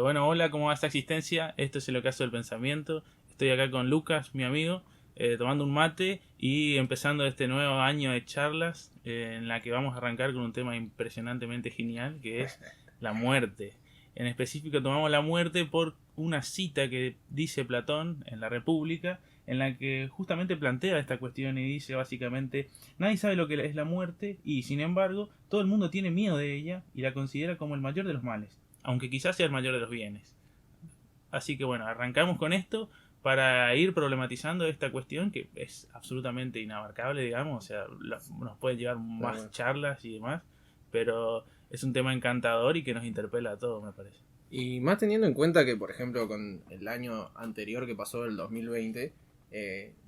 Bueno, hola, ¿cómo va esta existencia? Esto es El Ocaso del Pensamiento. Estoy acá con Lucas, mi amigo, tomando un mate y empezando este nuevo año de charlas en la que vamos a arrancar con un tema impresionantemente genial, que es la muerte. En específico tomamos la muerte por una cita que dice Platón en la República, en la que justamente plantea esta cuestión y dice básicamente: nadie sabe lo que es la muerte y, sin embargo, todo el mundo tiene miedo de ella y la considera como el mayor de los males, aunque quizás sea el mayor de los bienes. Así que bueno, arrancamos con esto para ir problematizando esta cuestión que es absolutamente inabarcable, digamos. O sea, nos puede llevar más charlas y demás, pero es un tema encantador y que nos interpela a todos, me parece. Y más teniendo en cuenta que, por ejemplo, con el año anterior que pasó, el 2020,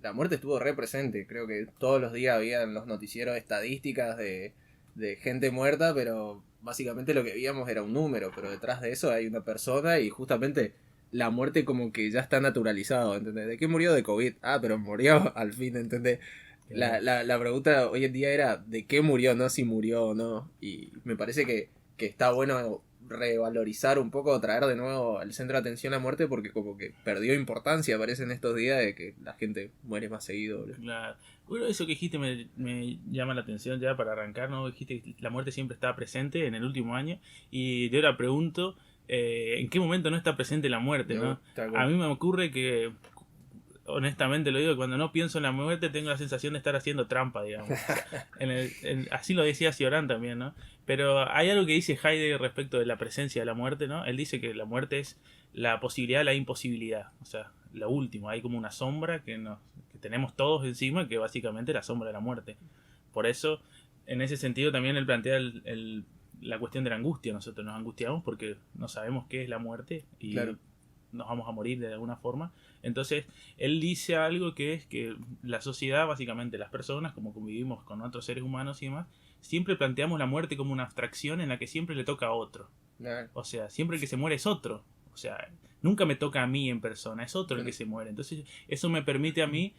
la muerte estuvo re presente. Creo que todos los días había en los noticieros estadísticas de gente muerta, pero básicamente lo que veíamos era un número, pero detrás de eso hay una persona y justamente la muerte como que ya está naturalizado, ¿entendés? ¿De qué murió? De COVID. Ah, pero murió al fin, ¿entendés? La pregunta hoy en día era ¿de qué murió? No si murió o no. Y me parece que está bueno revalorizar un poco, traer de nuevo al centro de atención la muerte, porque como que perdió importancia, parece, en estos días, de que la gente muere más seguido. Claro. Bueno, eso que dijiste me llama la atención ya para arrancar, ¿no? Dijiste que la muerte siempre está presente en el último año y yo ahora pregunto, ¿en qué momento no está presente la muerte, no? A mí me ocurre que, honestamente lo digo, cuando no pienso en la muerte tengo la sensación de estar haciendo trampa, digamos. Así lo decía Cioran también, ¿no? Pero hay algo que dice Heidegger respecto de la presencia de la muerte, ¿no? Él dice que la muerte es la posibilidad de la imposibilidad, o sea, lo último. Hay como una sombra que tenemos todos encima, que básicamente es la sombra de la muerte. Por eso, en ese sentido, también él plantea la cuestión de la angustia. Nosotros nos angustiamos porque no sabemos qué es la muerte y claro, nos vamos a morir de alguna forma. Entonces, él dice algo que es que la sociedad, básicamente las personas, como convivimos con otros seres humanos y demás, siempre planteamos la muerte como una abstracción en la que siempre le toca a otro. O sea, siempre el que se muere es otro. O sea, nunca me toca a mí en persona, es otro el que se muere. Entonces, eso me permite a mí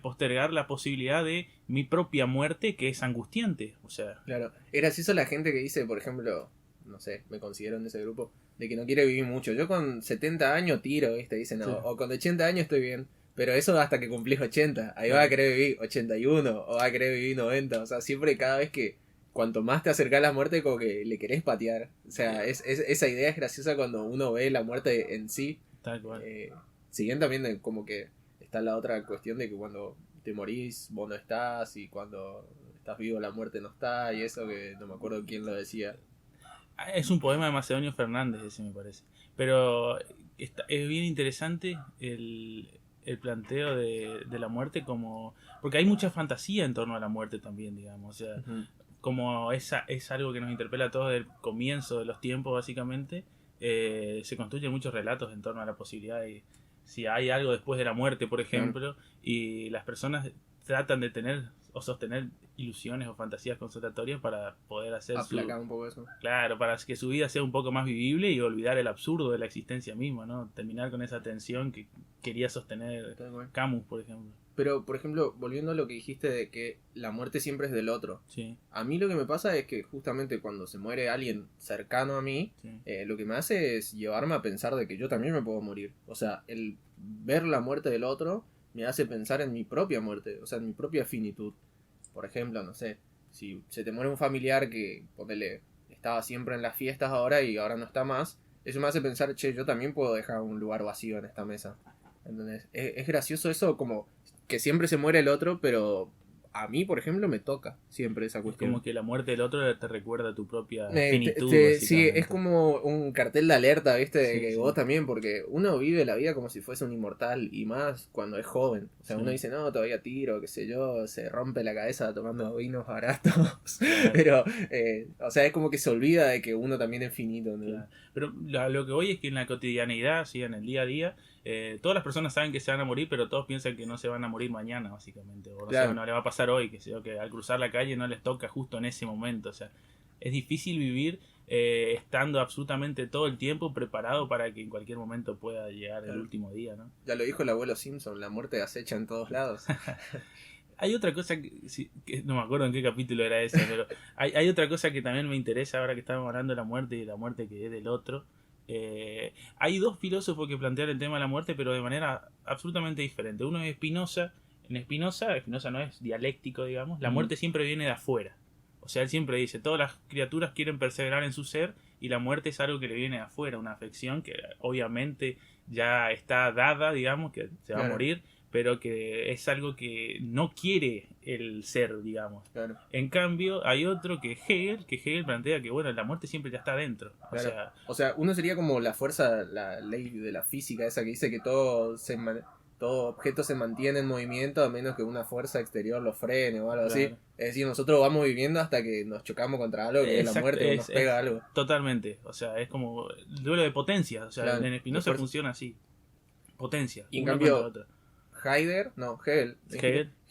postergar la posibilidad de mi propia muerte, que es angustiante. O sea, claro, es gracioso la gente que dice, por ejemplo, no sé, me considero en ese grupo, de que no quiere vivir mucho. Yo con 70 años tiro, ¿viste? Dicen, sí, o con 80 años estoy bien. Pero eso hasta que cumplís 80. Ahí vas a querer vivir 81 o vas a querer vivir 90. O sea, siempre, cada vez que, cuanto más te acercás a la muerte, como que le querés patear. O sea, esa idea es graciosa cuando uno ve la muerte en sí. Tal cual. Si bien también como que está la otra cuestión de que cuando te morís vos no estás, y cuando estás vivo la muerte no está, y eso que no me acuerdo quién lo decía. Es un poema de Macedonio Fernández ese, me parece. Pero es bien interesante el planteo de la muerte, como porque hay mucha fantasía en torno a la muerte también, digamos. O sea, como es algo que nos interpela a todos desde el comienzo de los tiempos, básicamente. Se construyen muchos relatos en torno a la posibilidad de si hay algo después de la muerte, por ejemplo, y las personas tratan de tener o sostener ilusiones o fantasías constatatorias para poder hacer aplacar un poco eso. Claro, para que su vida sea un poco más vivible y olvidar el absurdo de la existencia misma, ¿no? Terminar con esa tensión que quería sostener Camus, por ejemplo. Pero, por ejemplo, volviendo a lo que dijiste de que la muerte siempre es del otro. Sí. A mí lo que me pasa es que justamente cuando se muere alguien cercano a mí, sí, lo que me hace es llevarme a pensar de que yo también me puedo morir. O sea, el ver la muerte del otro me hace pensar en mi propia muerte, o sea, en mi propia finitud. Por ejemplo, no sé, si se te muere un familiar que, ponele, estaba siempre en las fiestas ahora y ahora no está más, eso me hace pensar, che, yo también puedo dejar un lugar vacío en esta mesa. ¿Entendés? Es gracioso eso, como que siempre se muere el otro, pero a mí, por ejemplo, me toca siempre esa cuestión. Es como que la muerte del otro te recuerda a tu propia finitud. Sí, es como un cartel de alerta, ¿viste? De que vos también, porque uno vive la vida como si fuese un inmortal, y más cuando es joven. O sea, uno dice, no, todavía tiro, qué sé yo, se rompe la cabeza tomando vinos baratos. Pero, o sea, es como que se olvida de que uno también es finito, ¿no? Claro. Pero lo que voy es que en la cotidianeidad, ¿sí? En el día a día, todas las personas saben que se van a morir, pero todos piensan que no se van a morir mañana, básicamente. O no, no le va a pasar hoy, que al cruzar la calle no les toca justo en ese momento. O sea, es difícil vivir estando absolutamente todo el tiempo preparado para que en cualquier momento pueda llegar el último día, ¿no? Ya lo dijo el abuelo Simpson, la muerte acecha en todos lados. Hay otra cosa que no me acuerdo en qué capítulo era ese, pero hay otra cosa que también me interesa ahora que estamos hablando de la muerte y de la muerte que es del otro, Hay dos filósofos que plantean el tema de la muerte, pero de manera absolutamente diferente. Uno es Spinoza. En Spinoza no es dialéctico, digamos. La muerte siempre viene de afuera. O sea, él siempre dice, todas las criaturas quieren perseverar en su ser y la muerte es algo que le viene de afuera, una afección que obviamente ya está dada, digamos, que se va a morir, pero que es algo que no quiere el ser, digamos. Claro. En cambio, hay otro que Hegel plantea que, bueno, la muerte siempre ya está dentro. Claro. O sea, uno sería como la fuerza, la ley de la física esa que dice que todo objeto se mantiene en movimiento a menos que una fuerza exterior lo frene o algo así. Es decir, nosotros vamos viviendo hasta que nos chocamos contra algo, que es la muerte, o nos pega algo. Totalmente. O sea, es como el duelo de potencias. O sea, en Spinoza funciona así. Potencia. Y en cambio,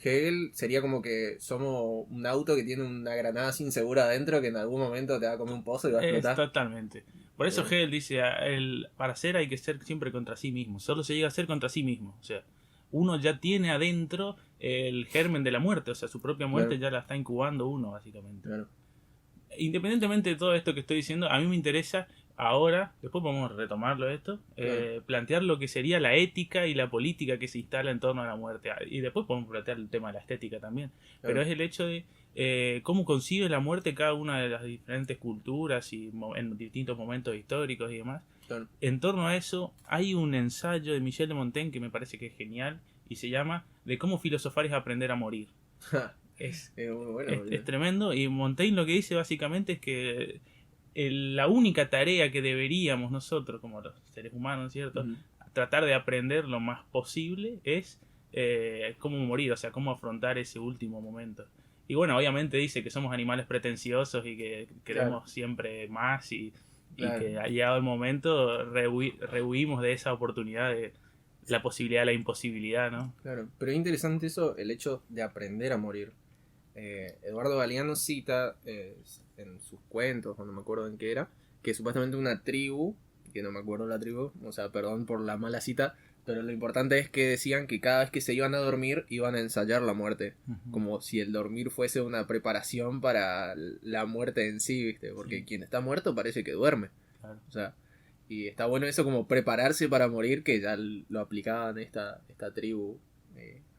Hegel sería como que somos un auto que tiene una granada sin seguro adentro que en algún momento te va a comer un pozo y va a explotar. Totalmente. Por eso Hegel dice, para ser hay que ser siempre contra sí mismo. Solo se llega a ser contra sí mismo. O sea, uno ya tiene adentro el germen de la muerte. O sea, su propia muerte ya la está incubando uno, básicamente. Claro. Independientemente de todo esto que estoy diciendo, a mí me interesa ahora, después podemos retomarlo esto, plantear lo que sería la ética y la política que se instala en torno a la muerte. Y después podemos plantear el tema de la estética también. Pero es el hecho de cómo concibe la muerte cada una de las diferentes culturas y en distintos momentos históricos y demás. En torno a eso hay un ensayo de Michel de Montaigne que me parece que es genial y se llama De cómo filosofar es aprender a morir. Es tremendo, y Montaigne lo que dice básicamente es que la única tarea que deberíamos nosotros como los seres humanos, ¿cierto? Tratar de aprender lo más posible es cómo morir, o sea, cómo afrontar ese último momento. Y bueno, obviamente dice que somos animales pretenciosos y que queremos siempre más y que ha llegado el momento, rehuimos de esa oportunidad de la posibilidad de la imposibilidad, ¿no? Claro, pero es interesante eso, el hecho de aprender a morir. Eduardo Galeano cita en sus cuentos, o no me acuerdo en qué era, que supuestamente una tribu, que no me acuerdo la tribu, o sea, perdón por la mala cita, pero lo importante es que decían que cada vez que se iban a dormir iban a ensayar la muerte, como si el dormir fuese una preparación para la muerte en sí, ¿viste? Porque quien está muerto parece que duerme. Claro. O sea, y está bueno eso como prepararse para morir, que ya lo aplicaban esta tribu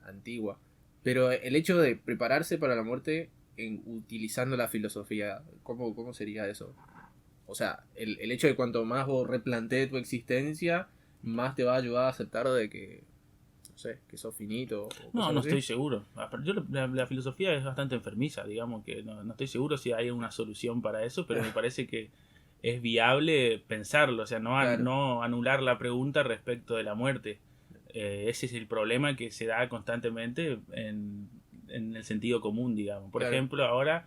antigua. Pero el hecho de prepararse para la muerte utilizando la filosofía, ¿cómo sería eso? O sea, el hecho de cuanto más vos replantees tu existencia, más te va a ayudar a aceptar de que, no sé, que sos finito. No estoy seguro. Yo la filosofía es bastante enfermiza, digamos que no estoy seguro si hay una solución para eso, pero me parece que es viable pensarlo, o sea, no anular la pregunta respecto de la muerte. Ese es el problema que se da constantemente en el sentido común, digamos. Por ejemplo, ahora,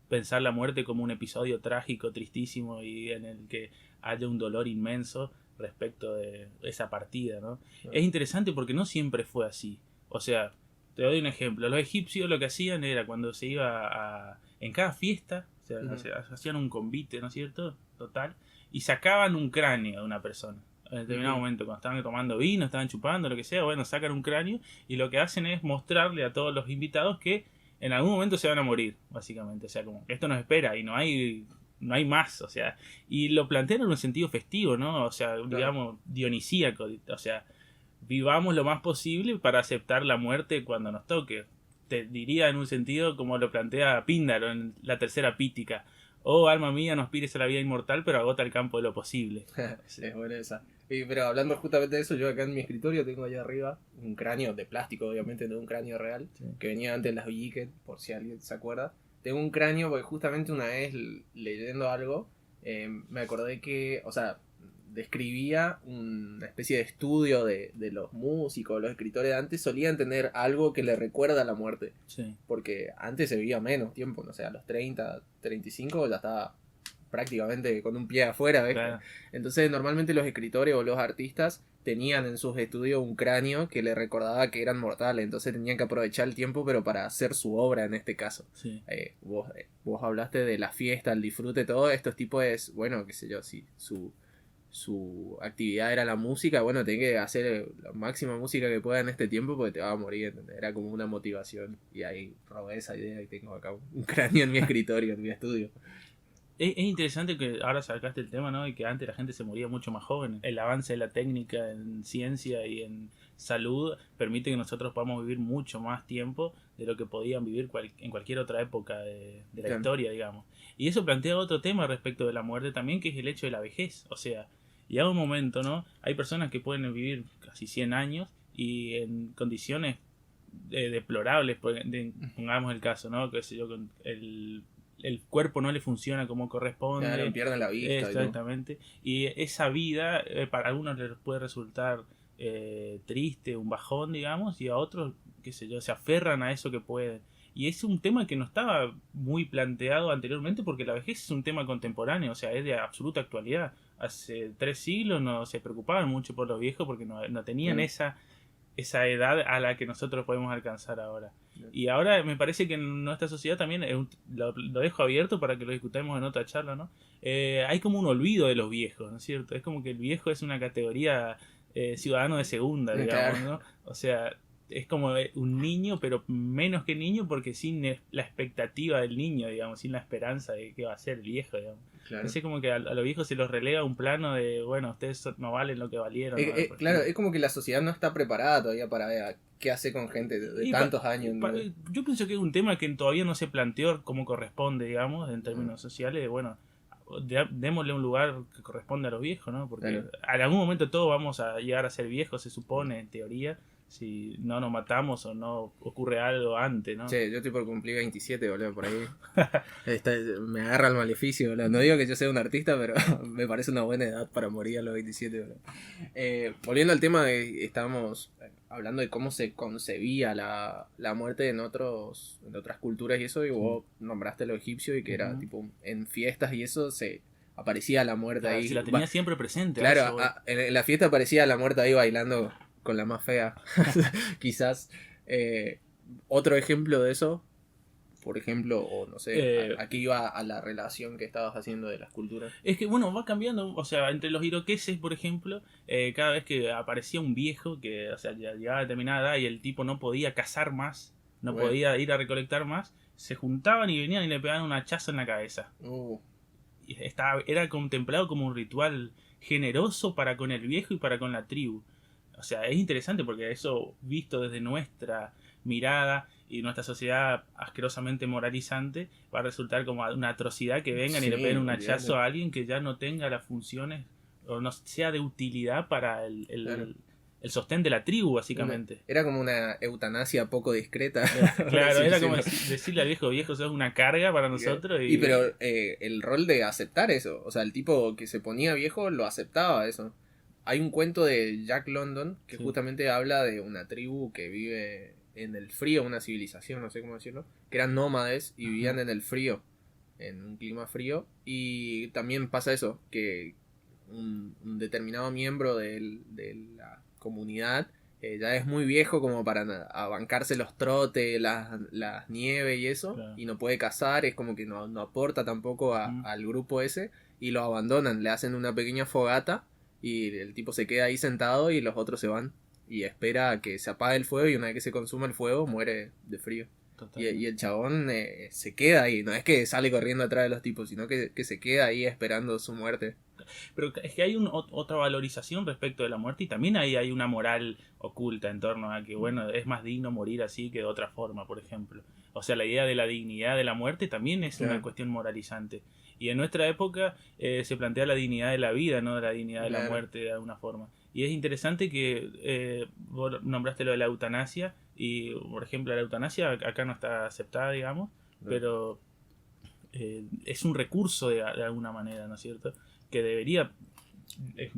pensar la muerte como un episodio trágico, tristísimo y en el que haya un dolor inmenso respecto de esa partida, ¿no? Es interesante porque no siempre fue así. O sea, te doy un ejemplo. Los egipcios lo que hacían era cuando se iba en cada fiesta, o sea, hacían un convite, ¿no es cierto? Total. Y sacaban un cráneo de una persona. En determinado momento, cuando estaban tomando vino, estaban chupando, lo que sea, bueno, sacan un cráneo y lo que hacen es mostrarle a todos los invitados que en algún momento se van a morir, básicamente. O sea, como esto nos espera y no hay más, o sea, y lo plantean en un sentido festivo, ¿no? O sea, digamos, dionisíaco, o sea, vivamos lo más posible para aceptar la muerte cuando nos toque. Te diría en un sentido como lo plantea Píndaro en la tercera Pítica. Oh, alma mía, no aspires a la vida inmortal, pero agota el campo de lo posible. Es buena esa. Pero hablando justamente de eso, yo acá en mi escritorio tengo allá arriba un cráneo de plástico, obviamente, no un cráneo real, que venía antes en las Wicked, por si alguien se acuerda. Tengo un cráneo porque justamente una vez leyendo algo, me acordé que, o sea, describía una especie de estudio de los músicos, los escritores de antes solían tener algo que le recuerda a la muerte. Sí. Porque antes se vivía menos tiempo, no sé, a los 30, 35 ya estaba prácticamente con un pie afuera, ¿ves? Claro. Entonces normalmente los escritores o los artistas tenían en sus estudios un cráneo que le recordaba que eran mortales, entonces tenían que aprovechar el tiempo pero para hacer su obra en este caso. Sí. Vos hablaste de la fiesta, el disfrute, todo estos tipos es, bueno, qué sé yo, si su actividad era la música, bueno, tenés que hacer la máxima música que pueda en este tiempo porque te vas a morir, ¿entendés? Era como una motivación y ahí robé esa idea y tengo acá un cráneo en mi escritorio, en mi estudio. Es interesante que ahora sacaste el tema, ¿no? Y que antes la gente se moría mucho más joven. El avance de la técnica en ciencia y en salud permite que nosotros podamos vivir mucho más tiempo de lo que podían vivir en cualquier otra época de la historia, digamos. Y eso plantea otro tema respecto de la muerte también, que es el hecho de la vejez. O sea, llega un momento, ¿no? Hay personas que pueden vivir casi 100 años y en condiciones deplorables, pongamos el caso, ¿no? Que sé yo, con el cuerpo no le funciona como corresponde. Claro, pierden la vista. Exactamente. Y esa vida para algunos les puede resultar triste, un bajón, digamos, y a otros, qué sé yo, se aferran a eso que pueden. Y es un tema que no estaba muy planteado anteriormente porque la vejez es un tema contemporáneo, o sea, es de absoluta actualidad. Hace 3 siglos no se preocupaban mucho por los viejos porque no tenían esa edad a la que nosotros podemos alcanzar ahora. Y ahora me parece que en nuestra sociedad también, lo dejo abierto para que lo discutamos en otra charla, ¿no? Hay como un olvido de los viejos, ¿no es cierto? Es como que el viejo es una categoría ciudadano de segunda, digamos, ¿no? O sea, es como un niño, pero menos que niño porque sin la expectativa del niño, digamos, sin la esperanza de que va a ser el viejo, digamos. Claro. Es como que a los viejos se los relega un plano de, bueno, ustedes no valen lo que valieron. Claro, es como que la sociedad no está preparada todavía para ver qué hace con gente de tantos años. Yo pienso que es un tema que todavía no se planteó como corresponde, digamos, en términos sociales. Bueno, démosle un lugar que corresponde a los viejos, ¿no? Porque en algún momento todos vamos a llegar a ser viejos, se supone, en teoría. Si no nos matamos o no ocurre algo antes, ¿no? Che, yo estoy por cumplir 27, boludo, por ahí. Me agarra el maleficio, boludo. No digo que yo sea un artista, pero me parece una buena edad para morir a los 27, boludo. Volviendo al tema, estábamos hablando de cómo se concebía la muerte en otras culturas y eso, y vos nombraste lo egipcio y que era tipo en fiestas y eso se aparecía la muerte ahí. Si la tenía siempre presente. Claro, en la fiesta aparecía la muerte ahí bailando con la más fea, quizás. Otro ejemplo de eso, por ejemplo, o no sé, aquí iba a la relación que estabas haciendo de las culturas. Es que, bueno, va cambiando, o sea, entre los iroqueses, por ejemplo, cada vez que aparecía un viejo, que, o sea, ya llegaba a determinada edad y el tipo no podía cazar más, no podía ir a recolectar más, se juntaban y venían y le pegaban un hachazo en la cabeza. Y era contemplado como un ritual generoso para con el viejo y para con la tribu. O sea, es interesante porque eso, visto desde nuestra mirada y nuestra sociedad asquerosamente moralizante, va a resultar como una atrocidad que vengan y le peguen un hachazo a alguien que ya no tenga las funciones o no sea de utilidad para el sostén de la tribu, básicamente. Era como una eutanasia poco discreta. Claro, era como decirle al viejo, sos una carga para nosotros. Pero el rol de aceptar eso, o sea, el tipo que se ponía viejo lo aceptaba eso. Hay un cuento de Jack London que justamente habla de una tribu que vive en el frío, una civilización, no sé cómo decirlo, que eran nómades y vivían en el frío, en un clima frío, y también pasa eso, que un determinado miembro de la comunidad ya es muy viejo como para bancarse los trotes, las nieves y eso, y no puede cazar, es como que no aporta tampoco al grupo ese, y lo abandonan, le hacen una pequeña fogata, y el tipo se queda ahí sentado y los otros se van. Y espera a que se apague el fuego y una vez que se consuma el fuego muere de frío. Y el chabón se queda ahí. No es que sale corriendo atrás de los tipos, sino que se queda ahí esperando su muerte. Pero es que hay otra valorización respecto de la muerte y también hay una moral oculta en torno a que, bueno, es más digno morir así que de otra forma, por ejemplo. O sea, la idea de la dignidad de la muerte también es una cuestión moralizante. Y en nuestra época se plantea la dignidad de la vida, no la dignidad de la muerte de alguna forma. Y es interesante que vos nombraste lo de la eutanasia y, por ejemplo, la eutanasia acá no está aceptada, digamos, pero es un recurso de alguna manera, ¿no es cierto? Que debería,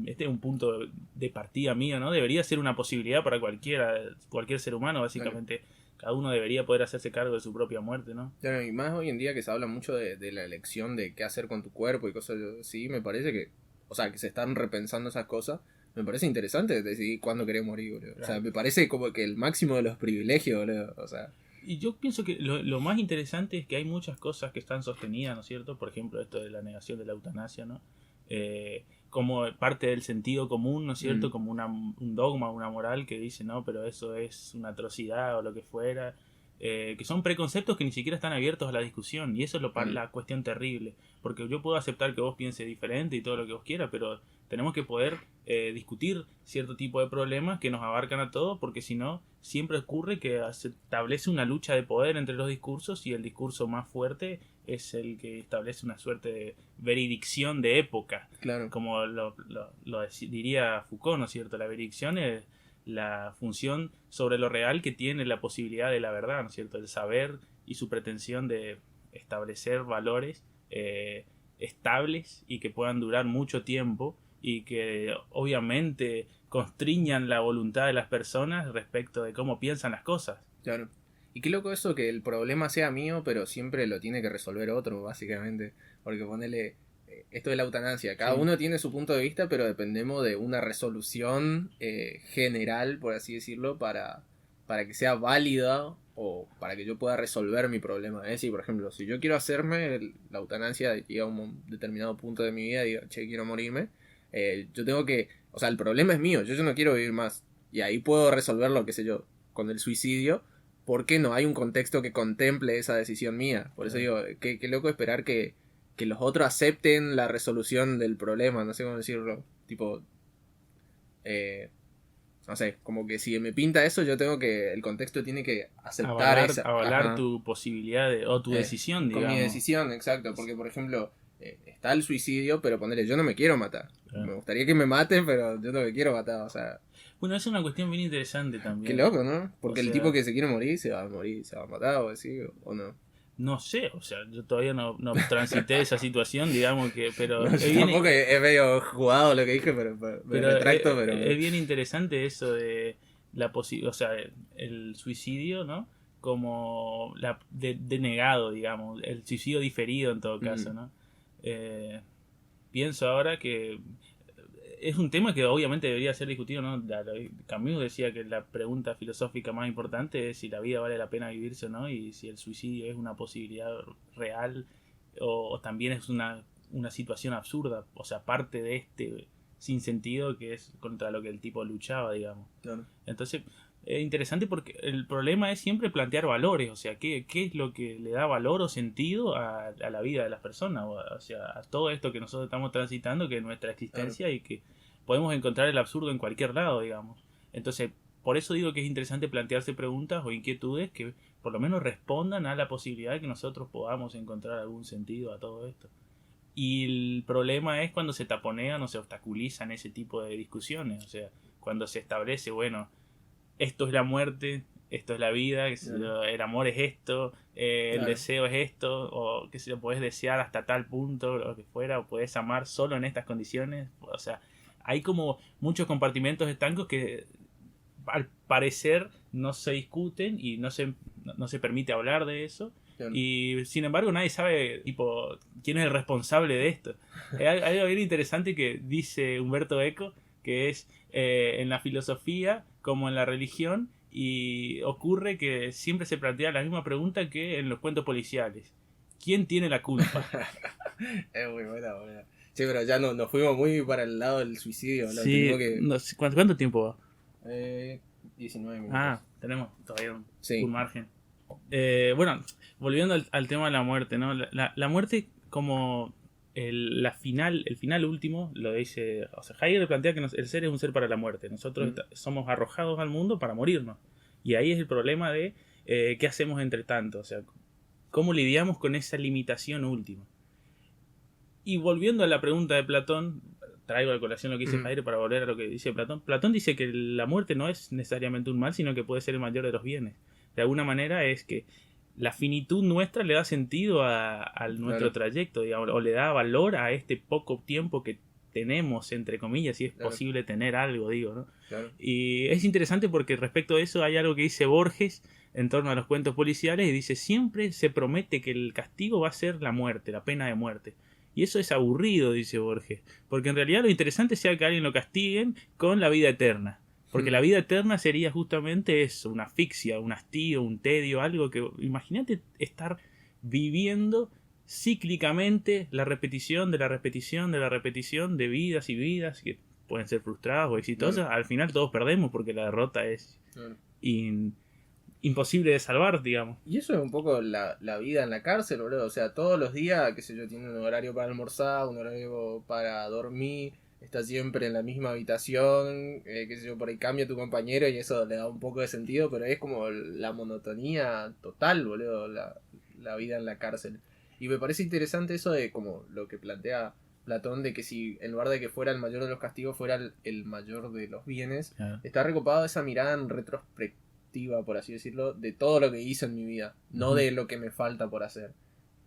este es un punto de partida mío, ¿no? Debería ser una posibilidad para cualquier ser humano, básicamente. Cada uno debería poder hacerse cargo de su propia muerte, ¿no? Claro, y más hoy en día que se habla mucho de la elección de qué hacer con tu cuerpo y cosas así, me parece que, o sea, que se están repensando esas cosas. Me parece interesante decidir cuándo querés morir, boludo. Claro. O sea, me parece como que el máximo de los privilegios, boludo. O sea. Y yo pienso que lo más interesante es que hay muchas cosas que están sostenidas, ¿no es cierto? Por ejemplo, esto de la negación de la eutanasia, ¿no? Como parte del sentido común, ¿no es cierto? Como un dogma, una moral que dice, no, pero eso es una atrocidad o lo que fuera. que son preconceptos que ni siquiera están abiertos a la discusión, y eso es la cuestión terrible, porque yo puedo aceptar que vos pienses diferente y todo lo que vos quieras, pero tenemos que poder discutir cierto tipo de problemas que nos abarcan a todos, porque si no, siempre ocurre que se establece una lucha de poder entre los discursos, y el discurso más fuerte es el que establece una suerte de veridicción de época, Claro. como lo diría Foucault, ¿no es cierto? La veridicción es la función sobre lo real que tiene la posibilidad de la verdad, ¿no es cierto? El saber y su pretensión de establecer valores estables y que puedan durar mucho tiempo y que obviamente constriñan la voluntad de las personas respecto de cómo piensan las cosas. Claro. Y qué loco eso que el problema sea mío, pero siempre lo tiene que resolver otro, básicamente. Porque ponele, esto de la eutanasia, cada uno tiene su punto de vista, pero dependemos de una resolución general, por así decirlo, para que sea válida o para que yo pueda resolver mi problema. Es decir, por ejemplo, si yo quiero hacerme la eutanasia, llega a un determinado punto de mi vida y digo, che, quiero morirme, yo tengo que, o sea, el problema es mío, yo no quiero vivir más. Y ahí puedo resolverlo, qué sé yo, con el suicidio, porque no hay un contexto que contemple esa decisión mía. Por eso digo, qué loco esperar que los otros acepten la resolución del problema, no sé cómo decirlo, tipo, no sé, como que si me pinta eso, yo tengo que, el contexto tiene que aceptar avalar tu posibilidad o tu decisión, digamos. Con mi decisión, exacto, porque por ejemplo, está el suicidio, pero ponele, yo no me quiero matar. Me gustaría que me maten, pero yo no me quiero matar, o sea. Bueno, es una cuestión bien interesante también. Qué loco, ¿no? Porque el tipo que se quiere morir se va a morir, se va a matar o así, o no. No sé, o sea, yo todavía no transité esa situación, digamos que, pero no, tampoco es medio jugado lo que dije, pero me retracto, pero es bien interesante eso de la o sea, el suicidio, ¿no? Como denegado, digamos, el suicidio diferido en todo caso, ¿no? Pienso ahora que es un tema que obviamente debería ser discutido, ¿no? Camus decía que la pregunta filosófica más importante es si la vida vale la pena vivirse o no, y si el suicidio es una posibilidad real o también es una situación absurda, o sea, parte de este sinsentido que es contra lo que el tipo luchaba, digamos. Claro. Entonces, es interesante porque el problema es siempre plantear valores, o sea, qué es lo que le da valor o sentido a la vida de las personas, o sea, a todo esto que nosotros estamos transitando, que es nuestra existencia, y que podemos encontrar el absurdo en cualquier lado, digamos. Entonces, por eso digo que es interesante plantearse preguntas o inquietudes que por lo menos respondan a la posibilidad de que nosotros podamos encontrar algún sentido a todo esto. Y el problema es cuando se taponean o se obstaculizan ese tipo de discusiones, o sea, cuando se establece, bueno, esto es la muerte, esto es la vida, el amor es esto, el deseo es esto, o que se podés desear hasta tal punto, lo que fuera, o podés amar solo en estas condiciones, o sea, hay como muchos compartimentos estancos que al parecer no se discuten y no se permite hablar de eso. Y sin embargo nadie sabe tipo quién es el responsable de esto. Hay algo bien interesante que dice Humberto Eco, que es en la filosofía como en la religión, y ocurre que siempre se plantea la misma pregunta que en los cuentos policiales: ¿quién tiene la culpa? Es muy buena. Sí, pero ya nos fuimos muy para el lado del suicidio. Sí, no sé, ¿cuánto tiempo va? 19 minutos. Ah, tenemos todavía un margen. Bueno, volviendo al tema de la muerte, ¿no? La muerte como el final último, lo dice, o sea, Heidegger plantea que el ser es un ser para la muerte. Nosotros somos arrojados al mundo para morirnos. Y ahí es el problema de qué hacemos entre tanto, o sea, cómo lidiamos con esa limitación última. Y volviendo a la pregunta de Platón, traigo a colación lo que dice Heidegger para volver a lo que dice Platón. Platón dice que la muerte no es necesariamente un mal, sino que puede ser el mayor de los bienes. De alguna manera es que la finitud nuestra le da sentido a nuestro trayecto, digamos, o le da valor a este poco tiempo que tenemos, entre comillas, si es posible tener algo, digo, ¿no? Claro. Y es interesante porque respecto a eso hay algo que dice Borges en torno a los cuentos policiales, y dice: siempre se promete que el castigo va a ser la muerte, la pena de muerte. Y eso es aburrido, dice Borges, porque en realidad lo interesante sea que a alguien lo castiguen con la vida eterna. Porque la vida eterna sería justamente eso, una asfixia, un hastío, un tedio, algo que... Imagínate estar viviendo cíclicamente la repetición de la repetición de la repetición de vidas y vidas que pueden ser frustradas o exitosas. Al final todos perdemos porque la derrota es imposible de salvar, digamos. Y eso es un poco la vida en la cárcel, boludo. O sea, todos los días, qué sé yo, tiene un horario para almorzar, un horario para dormir, está siempre en la misma habitación, qué sé yo, por ahí cambia tu compañero y eso le da un poco de sentido, pero es como la monotonía total, boludo, la vida en la cárcel. Y me parece interesante eso de como lo que plantea Platón, de que si en lugar de que fuera el mayor de los castigos, fuera el mayor de los bienes, Claro. está recopado esa mirada en retrospectiva, por así decirlo, de todo lo que hice en mi vida, no de lo que me falta por hacer.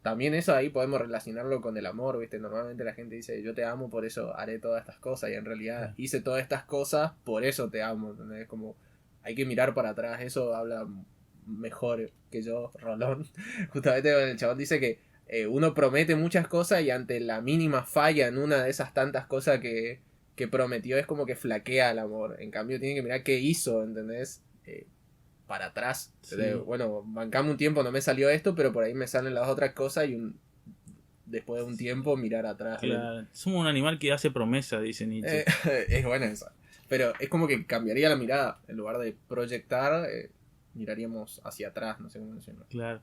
También eso ahí podemos relacionarlo con el amor, ¿viste? Normalmente la gente dice, yo te amo, por eso haré todas estas cosas, y en realidad hice todas estas cosas, por eso te amo, ¿entendés? Como hay que mirar para atrás, eso habla mejor que yo, Rolón. Justamente el chabón dice que uno promete muchas cosas y ante la mínima falla en una de esas tantas cosas que prometió es como que flaquea el amor. En cambio tiene que mirar qué hizo, ¿entendés? Para atrás. Sí. Bueno, bancame un tiempo, no me salió esto, pero por ahí me salen las otras cosas y después de un tiempo mirar atrás. Claro. Somos un animal que hace promesas, dice Nietzsche. Es buena esa. Pero es como que cambiaría la mirada. En lugar de proyectar, miraríamos hacia atrás, no sé cómo decirlo. Claro.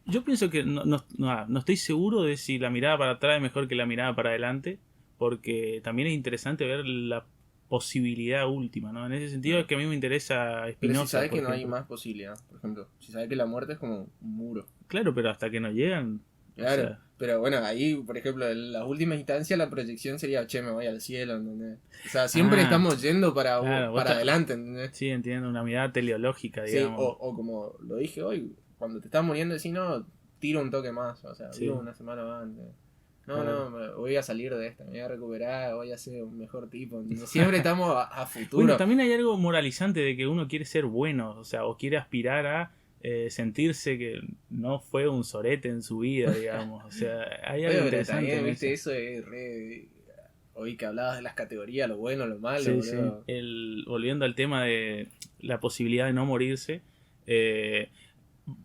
Yo pienso que no estoy seguro de si la mirada para atrás es mejor que la mirada para adelante, porque también es interesante ver la posibilidad última, ¿no? En ese sentido es que a mí me interesa Spinoza. Pero si sabes que no hay más posibilidad, por ejemplo, si sabes que la muerte es como un muro. Claro, pero hasta que no llegan. Claro, o sea, pero bueno, ahí, por ejemplo, en las últimas instancias la proyección sería, che, me voy al cielo, ¿entendés? O sea, siempre estamos yendo para adelante, ¿entendés? Sí, entiendo, una mirada teleológica, Sí, digamos. o como lo dije hoy, cuando te estás muriendo, decís, no, tiro un toque más, o sea, vivo una semana más, ¿entendés? No, voy a salir de esta, me voy a recuperar, voy a ser un mejor tipo. Siempre estamos a futuro. Bueno, también hay algo moralizante de que uno quiere ser bueno, o sea, o quiere aspirar a sentirse que no fue un sorete en su vida, digamos. O sea, hay algo interesante. También, ¿viste? Eso es re... Hoy que hablabas de las categorías, lo bueno, lo malo. Sí, sí. Volviendo al tema de la posibilidad de no morirse,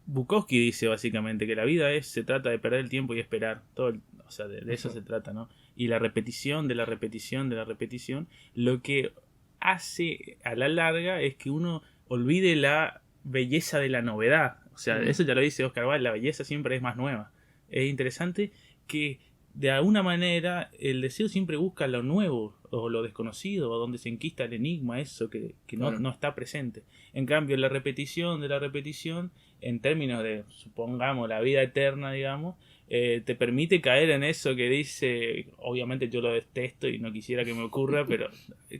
Bukowski dice básicamente que la vida se trata de perder el tiempo y esperar. O sea, de eso se trata, ¿no? Y la repetición de la repetición de la repetición, lo que hace a la larga es que uno olvide la belleza de la novedad. O sea, eso ya lo dice Oscar Wilde, la belleza siempre es más nueva. Es interesante que de alguna manera el deseo siempre busca lo nuevo o lo desconocido, o donde se enquista el enigma, eso que no está presente. En cambio, la repetición de la repetición, en términos de, supongamos, la vida eterna, digamos, te permite caer en eso que dice, obviamente yo lo detesto y no quisiera que me ocurra, pero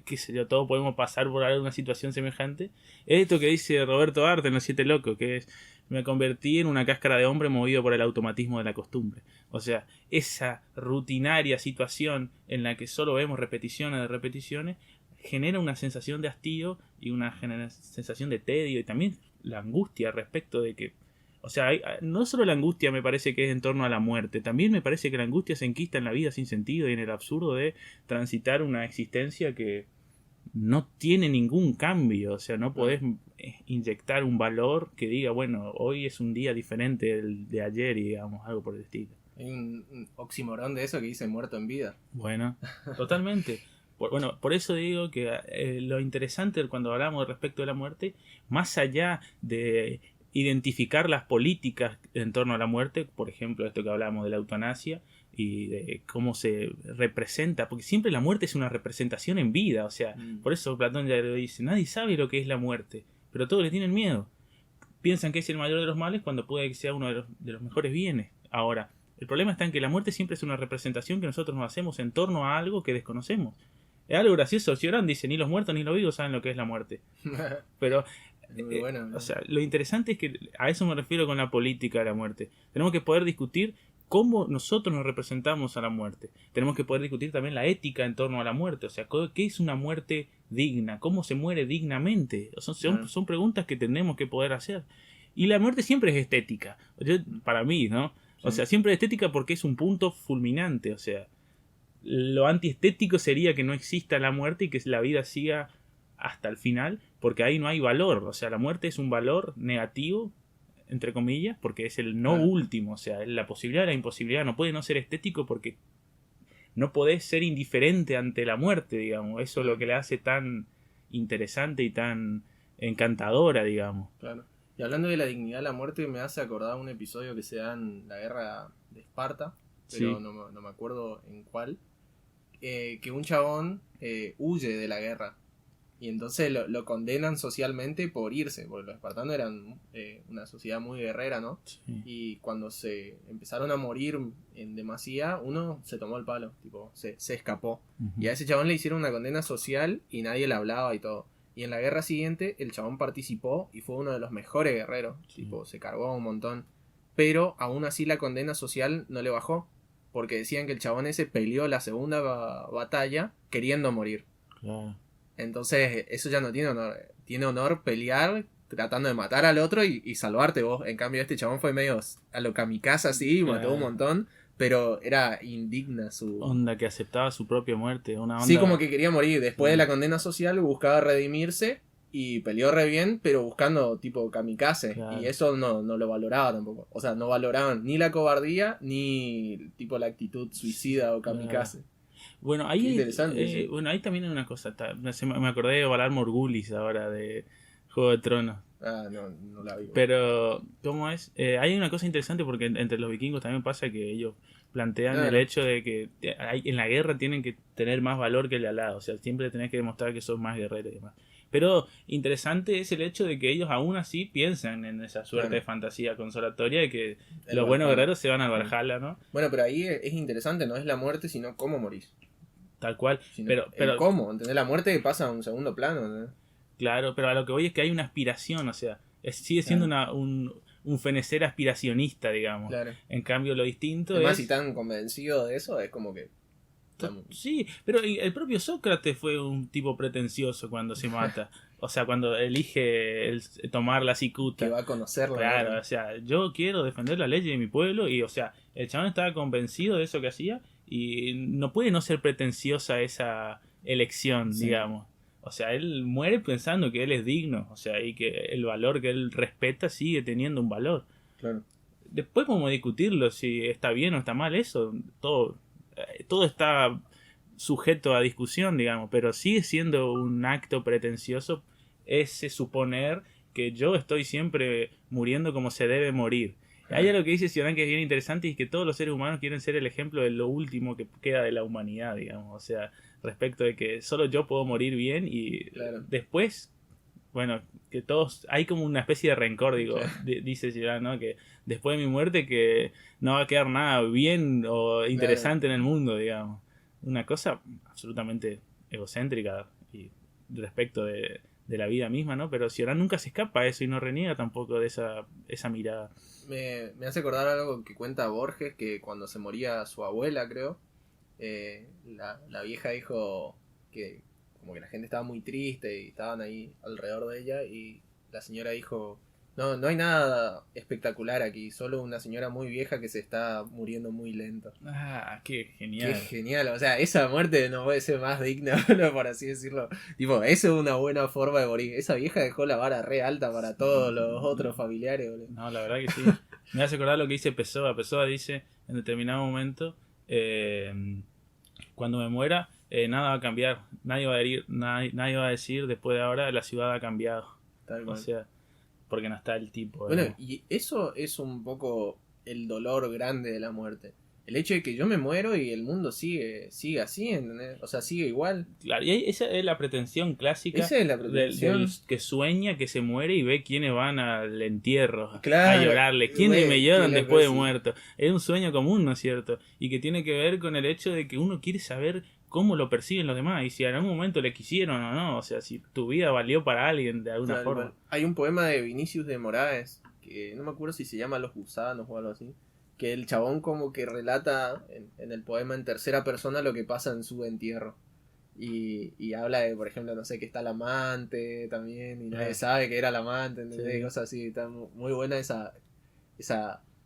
qué sé yo, todos podemos pasar por alguna situación semejante. Esto que dice Roberto Arte en Los Siete Locos, que es: me convertí en una cáscara de hombre movido por el automatismo de la costumbre. O sea, esa rutinaria situación en la que solo vemos repeticiones de repeticiones genera una sensación de hastío y una sensación de tedio, y también la angustia respecto de que, o sea, no solo la angustia me parece que es en torno a la muerte, también me parece que la angustia se enquista en la vida sin sentido y en el absurdo de transitar una existencia que no tiene ningún cambio. O sea, no podés inyectar un valor que diga, bueno, hoy es un día diferente del de ayer, y digamos, algo por el estilo. Hay un oxímoron de eso que dice muerto en vida. Bueno, totalmente. Por eso digo que lo interesante cuando hablamos respecto de la muerte, más allá de identificar las políticas en torno a la muerte, por ejemplo, esto que hablamos de la eutanasia y de cómo se representa, porque siempre la muerte es una representación en vida, o sea, por eso Platón ya lo dice, nadie sabe lo que es la muerte, pero todos le tienen miedo. Piensan que es el mayor de los males cuando puede que sea uno de los mejores bienes. Ahora, el problema está en que la muerte siempre es una representación que nosotros nos hacemos en torno a algo que desconocemos. Es algo gracioso. Cioran dice, ni los muertos ni los vivos saben lo que es la muerte. Pero bueno, o sea, lo interesante es que a eso me refiero con la política de la muerte. Tenemos que poder discutir cómo nosotros nos representamos a la muerte. Tenemos que poder discutir también la ética en torno a la muerte. O sea, ¿qué es una muerte digna? ¿Cómo se muere dignamente? Son preguntas que tenemos que poder hacer. Y la muerte siempre es estética. Para mí, ¿no? O sea, siempre es estética porque es un punto fulminante. O sea, lo antiestético sería que no exista la muerte y que la vida siga hasta el final, porque ahí no hay valor. O sea, la muerte es un valor negativo, entre comillas, porque es el no último. O sea, la posibilidad, la imposibilidad. No puede no ser estético porque no podés ser indiferente ante la muerte, digamos. Eso es lo que le hace tan interesante y tan encantadora, digamos. Claro. Y hablando de la dignidad de la muerte, me hace acordar un episodio que se da en la guerra de Esparta, pero Sí. no me acuerdo en cuál, que un chabón huye de la guerra. Y entonces lo condenan socialmente por irse, porque los espartanos eran una sociedad muy guerrera, ¿no? Sí. Y cuando se empezaron a morir en demasía, uno se tomó el palo, tipo, se escapó. Ujú. Y a ese chabón le hicieron una condena social y nadie le hablaba y todo. Y en la guerra siguiente, el chabón participó y fue uno de los mejores guerreros. Sí. Tipo, se cargó un montón. Pero aún así la condena social no le bajó. Porque decían que el chabón ese peleó la segunda batalla queriendo morir. Claro. Entonces, eso ya no tiene honor. Tiene honor pelear tratando de matar al otro y salvarte vos. En cambio, este chabón fue medio a lo kamikaze así, mató Claro. un montón, pero era indigna su... Onda que aceptaba su propia muerte. Una onda... Sí, como que quería morir. Después de Sí. la condena social buscaba redimirse y peleó re bien, pero buscando tipo kamikaze. Claro. Y eso no lo valoraba tampoco. O sea, no valoraban ni la cobardía ni tipo la actitud suicida o kamikaze. Bueno, ahí, Qué interesante, sí. bueno, ahí también hay una cosa. Me acordé de Valar Morghulis ahora de Juego de Tronos. Ah, no la vi. Pero, ¿cómo es? Hay una cosa interesante porque entre los vikingos también pasa que ellos plantean Claro. el hecho de que en la guerra tienen que tener más valor que el de al lado. O sea, siempre tenés que demostrar que sos más guerrero y demás. Pero interesante es el hecho de que ellos aún así piensan en esa suerte Claro. de fantasía consolatoria de que El los buenos Valhalla. guerreros se van al Valhalla, ¿no? Bueno, pero ahí es interesante, no es la muerte, sino cómo morís. Tal cual. Sino Pero, el cómo, ¿entendés? La muerte pasa a un segundo plano, ¿entendés? claro, pero a lo que voy es que hay una aspiración, o sea, sigue siendo Claro. un fenecer aspiracionista, digamos. Claro. En cambio, lo distinto Además, es... si están convencidos de eso, es como que... Sí, pero el propio Sócrates fue un tipo pretencioso cuando se mata. O sea, cuando elige tomar la que cicuta. va a conocerlo. Claro, ¿no? o sea, yo quiero defender la ley de mi pueblo y, o sea, el chabón estaba convencido de eso que hacía y no puede no ser pretenciosa esa elección, Sí. digamos. O sea, él muere pensando que él es digno, o sea, y que el valor que él respeta sigue teniendo un valor. Claro. Después podemos discutirlo si está bien o está mal eso, todo está sujeto a discusión, digamos, pero sigue siendo un acto pretencioso ese suponer que yo estoy siempre muriendo como se debe morir. Hay algo que dice Sioran que es bien interesante y es que todos los seres humanos quieren ser el ejemplo de lo último que queda de la humanidad, digamos. O sea, respecto de que solo yo puedo morir bien y Claro. después, bueno, que todos... Hay como una especie de rencor, digo, Claro. dice Sioran, ¿no? Que después de mi muerte que no va a quedar nada bien o interesante en el mundo, digamos. Una cosa absolutamente egocéntrica y respecto de la vida misma, ¿no? Pero Sioran nunca se escapa a eso y no reniega tampoco de esa mirada. Me hace acordar algo que cuenta Borges, que cuando se moría su abuela, creo, la vieja dijo que como que la gente estaba muy triste y estaban ahí alrededor de ella y la señora dijo, no hay nada espectacular aquí, solo una señora muy vieja que se está muriendo muy lento. Ah, qué Qué genial. genial, o sea, esa muerte no puede ser más digna, por así decirlo. Tipo, eso es una buena forma de morir. Esa vieja dejó la vara re alta para todos los otros familiares, boludo. No, la verdad que sí. Me hace acordar lo que dice Pessoa. Pessoa dice en determinado momento, cuando me muera, nada va a cambiar. Nadie va a decir después de ahora la ciudad ha cambiado. Tal O cual. sea, porque no está el tipo. Bueno, y eso es un poco el dolor grande de la muerte. El hecho de que yo me muero y el mundo sigue así, ¿entendés? O sea, sigue igual. Claro, y esa es la pretensión clásica Esa es la del pretensión. que sueña que se muere y ve quiénes van al entierro Claro, a llorarle, quiénes güey, me lloran qué loco, después de sí. muerto. Es un sueño común, ¿no es cierto? Y que tiene que ver con el hecho de que uno quiere saber cómo lo perciben los demás y si en algún momento le quisieron o no, o sea, si tu vida valió para alguien de alguna Tal forma. cual. Hay un poema de Vinicius de Moraes, que no me acuerdo si se llama Los gusanos o algo así, que el chabón como que relata en el poema en tercera persona lo que pasa en su entierro. Y habla de, por ejemplo, no sé, que está el amante también, y nadie sabe que era el amante, ¿entendés? Sí. Y cosas así. Está muy buena esa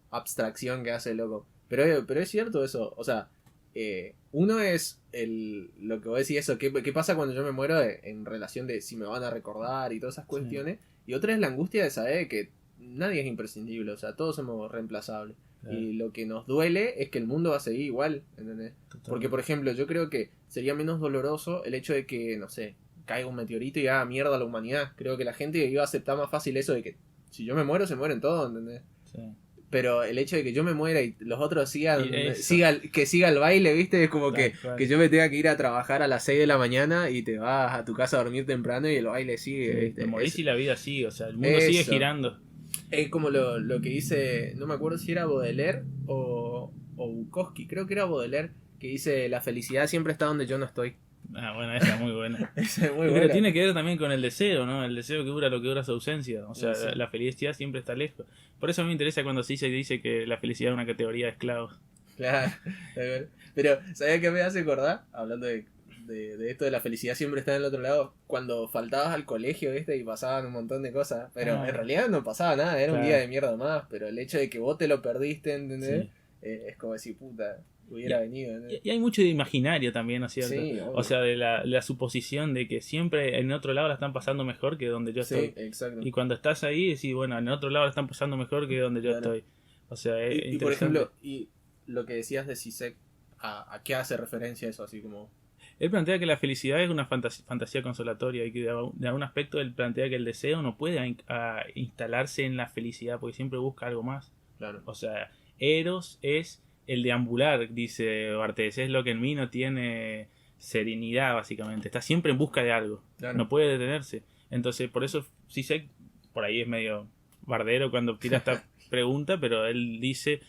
abstracción que hace el loco. Pero es cierto eso, o sea, uno es lo que vos decís, eso, ¿qué pasa cuando yo me muero en relación de si me van a recordar y todas esas cuestiones? Y otra es la angustia de saber que nadie es imprescindible, o sea, todos somos reemplazables. Claro. Y lo que nos duele es que el mundo va a seguir igual, ¿entendés? Porque, por ejemplo, yo creo que sería menos doloroso el hecho de que, no sé, caiga un meteorito y haga mierda a la humanidad. Creo que la gente iba a aceptar más fácil eso de que si yo me muero, se mueren todos, ¿entendés? Sí. Pero el hecho de que yo me muera y los otros siga el baile, ¿viste? Es como que yo me tenga que ir a trabajar a las 6 de la mañana y te vas a tu casa a dormir temprano y el baile sigue, sí, ¿viste? Te morís y la vida sigue, o sea, el mundo sigue girando. Es como lo que dice, no me acuerdo si era Baudelaire o Bukowski, creo que era Baudelaire, que dice, la felicidad siempre está donde yo no estoy. Ah, bueno, esa es muy buena. Esa es muy Pero buena. tiene que ver también con el deseo, ¿no? El deseo que dura lo que dura su ausencia. O sea, Sí. la felicidad siempre está lejos. Por eso a mí me interesa cuando se dice que la felicidad es una categoría de esclavos. Claro. Pero, ¿sabes qué me hace acordar? Hablando de esto de la felicidad siempre está en el otro lado. Cuando faltabas al colegio, ¿viste? Y pasaban un montón de cosas. Pero en realidad no pasaba nada, era un día de mierda más. Pero el hecho de que vos te lo perdiste, ¿entendés? Sí. Es como decir, puta, hubiera venido, ¿no? Y hay mucho de imaginario también, ¿no es cierto? Sí, o sea, de la suposición de que siempre en otro lado la están pasando mejor que donde yo estoy. Sí, exacto. Y cuando estás ahí, decís, bueno, en otro lado la están pasando mejor que donde yo estoy. O sea, es y por ejemplo, y lo que decías de Zizek, ¿a qué hace referencia eso? Así como... Él plantea que la felicidad es una fantasía consolatoria y que de algún aspecto él plantea que el deseo no puede instalarse en la felicidad porque siempre busca algo más. Claro. O sea, Eros es el deambular, dice Barthes, es lo que en mí no tiene serenidad, básicamente. Está siempre en busca de algo. Claro. No puede detenerse. Entonces, por eso Zizek, por ahí es medio bardero cuando tira esta pregunta, pero él dice,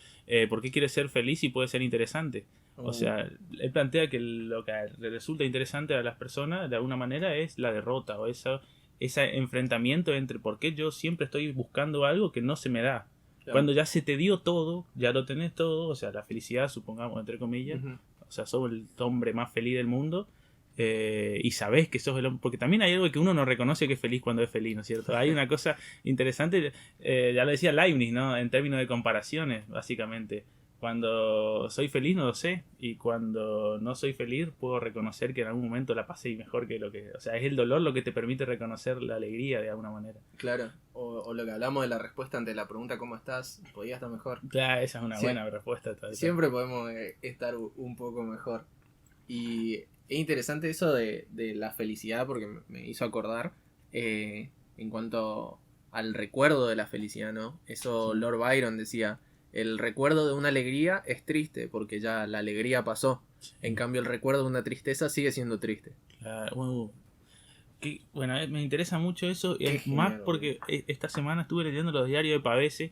¿por qué quiere ser feliz y puede ser interesante? O sea, él plantea que lo que le resulta interesante a las personas, de alguna manera, es la derrota o ese enfrentamiento entre por qué yo siempre estoy buscando algo que no se me da. Claro. Cuando ya se te dio todo, ya lo tenés todo, o sea, la felicidad, supongamos, entre comillas, o sea, sos el hombre más feliz del mundo, y sabés que sos el hombre, porque también hay algo que uno no reconoce que es feliz cuando es feliz, ¿no es cierto? Hay una cosa interesante, ya lo decía Leibniz, ¿no? En términos de comparaciones, básicamente. Cuando soy feliz no lo sé, y cuando no soy feliz puedo reconocer que en algún momento la pasé mejor que lo que... O sea, es el dolor lo que te permite reconocer la alegría de alguna manera. Claro, o lo que hablamos de la respuesta ante la pregunta ¿cómo estás? ¿Podías estar mejor? Claro, esa es una buena respuesta. Siempre podemos estar un poco mejor. Y es interesante eso de la felicidad porque me hizo acordar en cuanto al recuerdo de la felicidad, ¿no? Eso sí. Lord Byron decía... El recuerdo de una alegría es triste porque ya la alegría pasó. Sí. En cambio, el recuerdo de una tristeza sigue siendo triste. Claro, bueno, me interesa mucho eso. Es más porque esta semana estuve leyendo los diarios de Pavese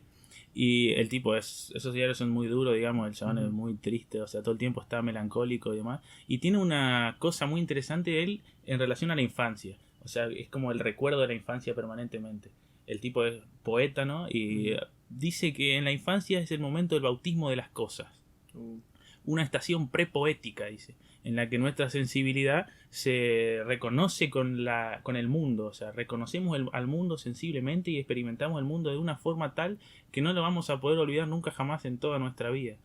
y el tipo esos diarios son muy duros, digamos. El chabón es muy triste, o sea, todo el tiempo está melancólico y demás. Y tiene una cosa muy interesante él en relación a la infancia. O sea, es como el recuerdo de la infancia permanentemente. El tipo es poeta, ¿no? Y dice que en la infancia es el momento del bautismo de las cosas. Una estación prepoética, dice, en la que nuestra sensibilidad se reconoce con el mundo. O sea, reconocemos al mundo sensiblemente y experimentamos el mundo de una forma tal que no lo vamos a poder olvidar nunca jamás en toda nuestra vida.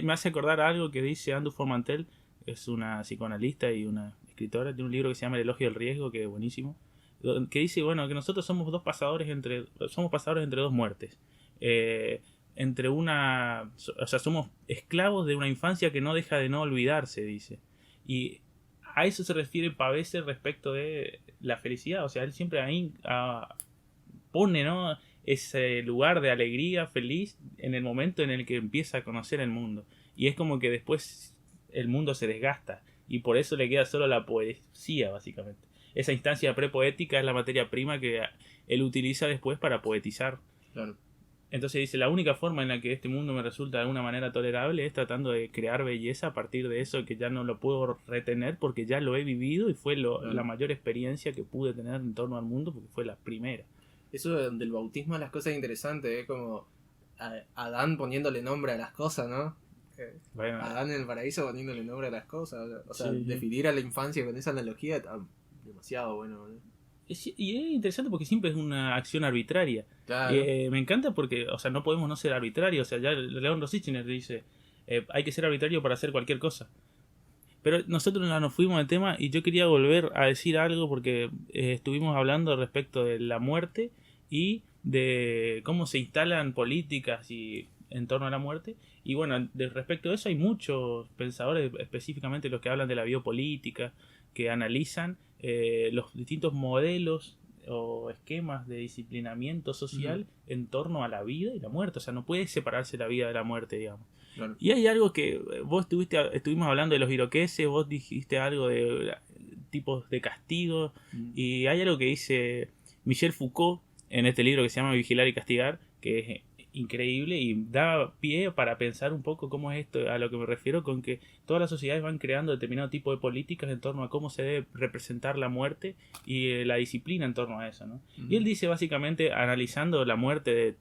Me hace acordar algo que dice Andu Formantel, es una psicoanalista y una escritora, tiene un libro que se llama El elogio del riesgo, que es buenísimo, que dice, bueno, que nosotros somos pasadores entre dos muertes. Entre una... O sea, somos esclavos de una infancia que no deja de no olvidarse, dice. Y a eso se refiere Pavese respecto de la felicidad. O sea, él siempre ahí pone, ¿no?, ese lugar de alegría, feliz, en el momento en el que empieza a conocer el mundo. Y es como que después el mundo se desgasta. Y por eso le queda solo la poesía, básicamente. Esa instancia prepoética es la materia prima que él utiliza después para poetizar. Claro. Entonces dice, la única forma en la que este mundo me resulta de alguna manera tolerable es tratando de crear belleza a partir de eso que ya no lo puedo retener porque ya lo he vivido y fue la mayor experiencia que pude tener en torno al mundo porque fue la primera. Eso del bautismo de las cosas es interesante, como Adán poniéndole nombre a las cosas, ¿no? Bueno, Adán en el paraíso poniéndole nombre a las cosas. O sea, sí, definir a la infancia con esa analogía está demasiado bueno, ¿no? Y es interesante porque siempre es una acción arbitraria. Claro. Me encanta porque, o sea, no podemos no ser arbitrarios. O sea, ya León Rosichner dice, hay que ser arbitrario para hacer cualquier cosa. Pero nosotros nos fuimos del tema y yo quería volver a decir algo porque estuvimos hablando respecto de la muerte y de cómo se instalan políticas y en torno a la muerte. Y bueno, respecto a eso hay muchos pensadores, específicamente los que hablan de la biopolítica, que analizan los distintos modelos o esquemas de disciplinamiento social en torno a la vida y la muerte. O sea, no puede separarse la vida de la muerte, digamos. Claro. Y hay algo que vos estuvimos hablando de los iroqueses, vos dijiste algo de tipos de castigo, y hay algo que dice Michel Foucault en este libro que se llama Vigilar y Castigar, que es increíble y da pie para pensar un poco cómo es esto, a lo que me refiero con que todas las sociedades van creando determinado tipo de políticas en torno a cómo se debe representar la muerte y la disciplina en torno a eso, ¿no? Y él dice básicamente, analizando la muerte de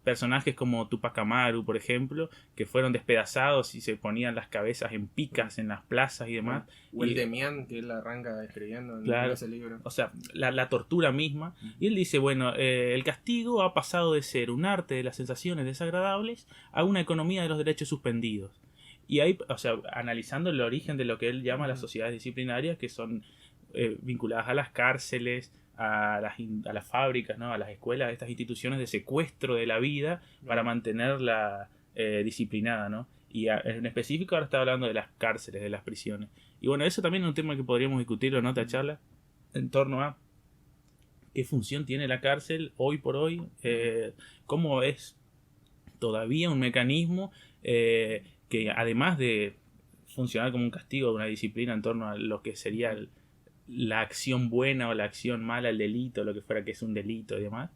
personajes como Tupac Amaru, por ejemplo, que fueron despedazados y se ponían las cabezas en picas en las plazas y demás. O el Demián, que él arranca escribiendo en ese libro. O sea, la tortura misma. Y él dice, bueno, el castigo ha pasado de ser un arte de las sensaciones desagradables a una economía de los derechos suspendidos. Y ahí, o sea, analizando el origen de lo que él llama las sociedades disciplinarias, que son vinculadas a las cárceles, a las fábricas, ¿no? A las escuelas, a estas instituciones de secuestro de la vida para mantenerla disciplinada, ¿no? Y en específico ahora está hablando de las cárceles, de las prisiones. Y bueno, eso también es un tema que podríamos discutir en otra charla en torno a qué función tiene la cárcel hoy por hoy, cómo es todavía un mecanismo que además de funcionar como un castigo, una disciplina en torno a lo que sería la acción buena o la acción mala, el delito, lo que fuera que es un delito y demás,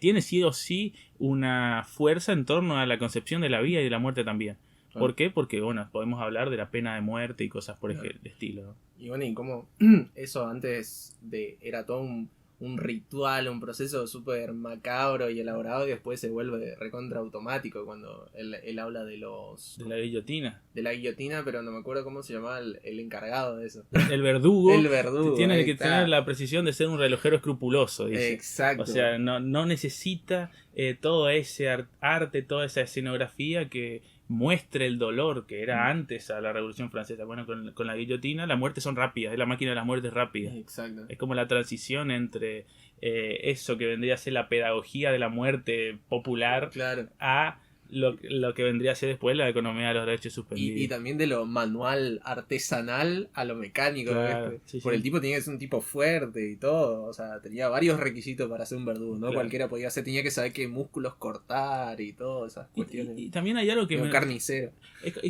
tiene sí o sí una fuerza en torno a la concepción de la vida y de la muerte también. Claro. ¿Por qué? Porque, bueno, podemos hablar de la pena de muerte y cosas por el estilo, ¿no? Y bueno, y como eso antes era todo un ritual, un proceso súper macabro y elaborado, y después se vuelve recontra automático cuando él habla de la guillotina. De la guillotina, pero no me acuerdo cómo se llamaba el encargado de eso. El verdugo. El verdugo. Tiene que tener la precisión de ser un relojero escrupuloso, dice. Exacto. O sea, no necesita todo ese arte, toda esa escenografía que muestre el dolor que era antes a la Revolución Francesa. Bueno, con la guillotina las muertes son rápidas, es la máquina de las muertes rápidas. Exacto. Es como la transición entre eso que vendría a ser la pedagogía de la muerte popular, claro, a lo que vendría a ser después la economía de los derechos suspendidos. Y también de lo manual artesanal a lo mecánico. Claro, sí, el tipo tenía que ser un tipo fuerte y todo. O sea, tenía varios requisitos para ser un verdugo, ¿no? Claro. Cualquiera podía ser, tenía que saber qué músculos cortar y todas esas cuestiones. Y también hay algo que... carnicero.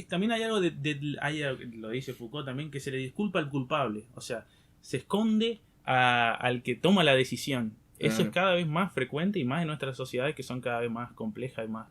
También hay algo lo dice Foucault también, que se le disculpa al culpable. O sea, se esconde al que toma la decisión. Claro. Eso es cada vez más frecuente y más en nuestras sociedades que son cada vez más complejas y más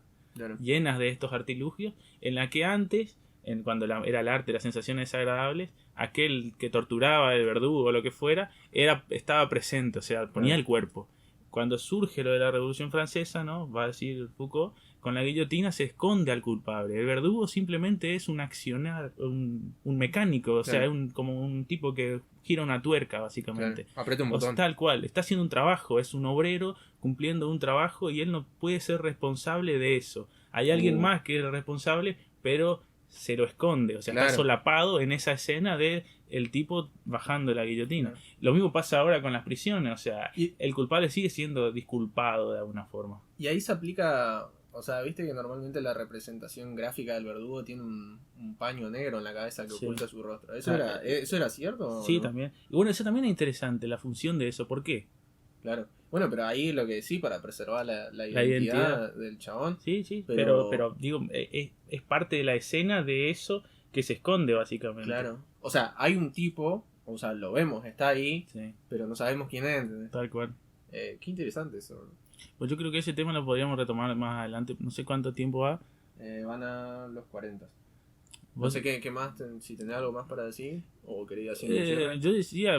llenas de estos artilugios, en la que antes, cuando era el arte, las sensaciones desagradables, aquel que torturaba, el verdugo o lo que fuera, estaba presente, o sea, ponía el cuerpo. Cuando surge lo de la Revolución Francesa, ¿no? Va a decir Foucault, con la guillotina se esconde al culpable. El verdugo simplemente es un accionar, un mecánico, o sea, es como un tipo que gira una tuerca, básicamente. Claro. Aprieta un botón. Tal cual, está haciendo un trabajo, es un obrero cumpliendo un trabajo y él no puede ser responsable de eso. Hay alguien más que es el responsable, pero se lo esconde, o sea, está solapado en esa escena de el tipo bajando la guillotina. Lo mismo pasa ahora con las prisiones, o sea, el culpable sigue siendo disculpado de alguna forma. Y ahí se aplica, o sea, viste que normalmente la representación gráfica del verdugo tiene un paño negro en la cabeza que oculta su rostro. ¿Eso era cierto? Sí, ¿no? También. Y bueno, eso también es interesante, la función de eso. ¿Por qué? Claro. Bueno, pero ahí lo que sí, para preservar la identidad del chabón. Sí, pero digo, es parte de la escena de eso que se esconde, básicamente. Claro. O sea, hay un tipo, o sea, lo vemos, está ahí, pero no sabemos quién es, ¿entendés? Tal cual. Qué interesante eso. Pues yo creo que ese tema lo podríamos retomar más adelante. No sé cuánto tiempo va. Van a los 40. No sé qué más, si tenés algo más para decir o quería decir. Yo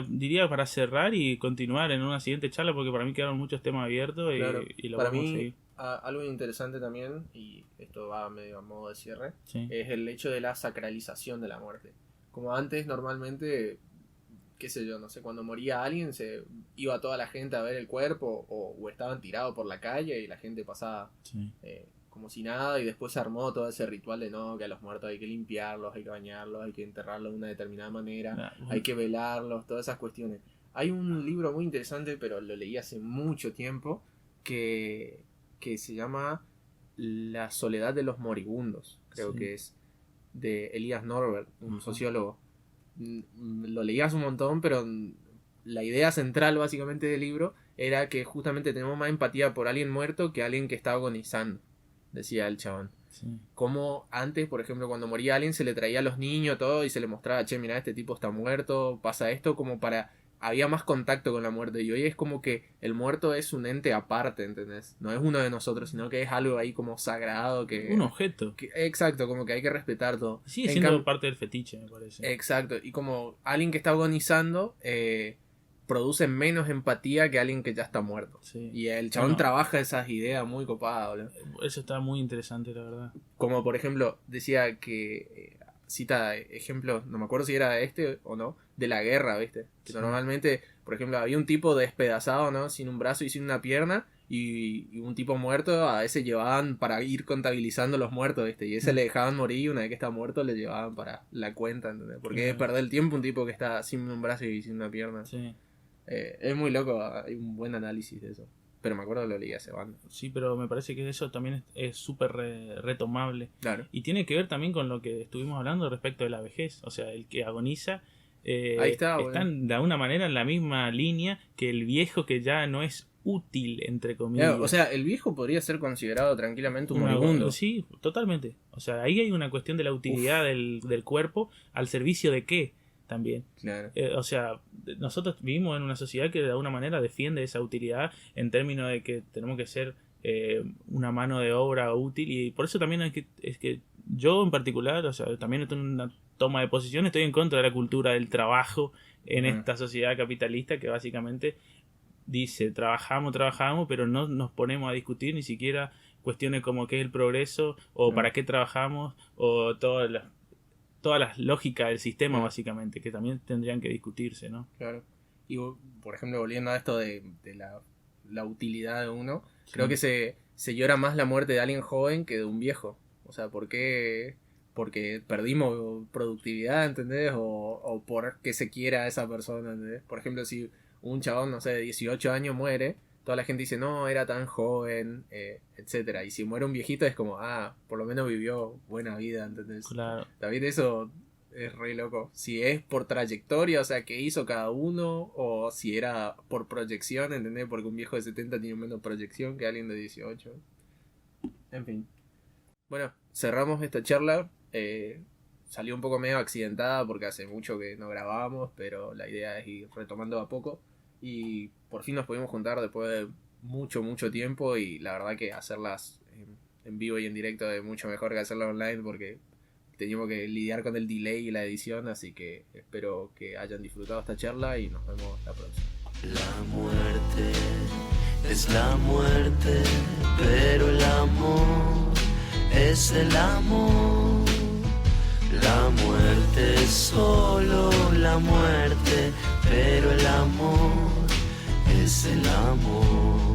diría para cerrar y continuar en una siguiente charla, porque para mí quedaron muchos temas abiertos y lo para vamos mí, a seguir. Algo interesante también, y esto va medio a modo de cierre, es el hecho de la sacralización de la muerte. Como antes, normalmente, qué sé yo, no sé, cuando moría alguien se iba toda la gente a ver el cuerpo o estaban tirados por la calle y la gente pasaba como si nada, y después se armó todo ese ritual de no, que a los muertos hay que limpiarlos, hay que bañarlos, hay que enterrarlos de una determinada manera, hay que velarlos, todas esas cuestiones. Hay un libro muy interesante, pero lo leí hace mucho tiempo, que se llama La soledad de los moribundos, creo que es, de Elias Norbert, un sociólogo. Lo leí hace un montón, pero la idea central básicamente del libro era que justamente tenemos más empatía por alguien muerto que alguien que está agonizando, decía el chabón. Sí. Como antes, por ejemplo, cuando moría alguien se le traía a los niños todo y se le mostraba, che, mirá, este tipo está muerto, pasa esto, como para... Había más contacto con la muerte, y hoy es como que el muerto es un ente aparte, ¿entendés? No es uno de nosotros, sino que es algo ahí como sagrado que... Un objeto. Exacto, como que hay que respetar todo. Sigue siendo parte del fetiche, me parece. Exacto, y como alguien que está agonizando produce menos empatía que alguien que ya está muerto. Sí. Y el chabón trabaja esas ideas muy copadas, ¿no? Eso está muy interesante, la verdad. Como por ejemplo, decía que... cita ejemplos, no me acuerdo si era este o no, de la guerra, ¿viste? Que normalmente, por ejemplo, había un tipo despedazado, ¿no? Sin un brazo y sin una pierna, y un tipo muerto, a ese llevaban para ir contabilizando los muertos, ¿viste? Y ese le dejaban morir, y una vez que está muerto le llevaban para la cuenta, ¿entendés? Porque es perder el tiempo un tipo que está sin un brazo y sin una pierna. Sí. Es muy loco, hay un buen análisis de eso. Pero me acuerdo que lo leí hace banda. Sí, pero me parece que eso también es súper retomable. Claro. Y tiene que ver también con lo que estuvimos hablando respecto de la vejez. O sea, el que agoniza ahí está de alguna manera en la misma línea que el viejo que ya no es útil, entre comillas. Claro, o sea, el viejo podría ser considerado tranquilamente un moribundo. Sí, totalmente. O sea, ahí hay una cuestión de la utilidad del cuerpo al servicio de qué también. Claro. O sea, nosotros vivimos en una sociedad que de alguna manera defiende esa utilidad en términos de que tenemos que ser una mano de obra útil, y por eso también es que yo en particular, o sea, también estoy en una toma de posición, estoy en contra de la cultura del trabajo en esta sociedad capitalista que básicamente dice trabajamos, pero no nos ponemos a discutir ni siquiera cuestiones como qué es el progreso o para qué trabajamos o todas las lógicas del sistema, básicamente, que también tendrían que discutirse, ¿no? Claro. Y, por ejemplo, volviendo a esto de la utilidad de uno, creo que se llora más la muerte de alguien joven que de un viejo. O sea, ¿por qué? Porque perdimos productividad, ¿entendés? O por qué se quiera a esa persona, ¿entendés? Por ejemplo, si un chabón, no sé, de 18 años muere, toda la gente dice, no, era tan joven, etcétera. Y si muere un viejito es como, por lo menos vivió buena vida, ¿entendés? Claro. También eso es re loco. Si es por trayectoria, o sea, qué hizo cada uno, o si era por proyección, ¿entendés? Porque un viejo de 70 tiene menos proyección que alguien de 18. En fin. Bueno, cerramos esta charla. Salió un poco medio accidentada porque hace mucho que no grabábamos, pero la idea es ir retomando a poco. Y por fin nos pudimos juntar después de mucho tiempo, y la verdad que hacerlas en vivo y en directo es mucho mejor que hacerlas online porque teníamos que lidiar con el delay y la edición, así que espero que hayan disfrutado esta charla y nos vemos la próxima. La muerte es la muerte, pero el amor es el amor. La muerte es solo la muerte, pero el amor es el amor.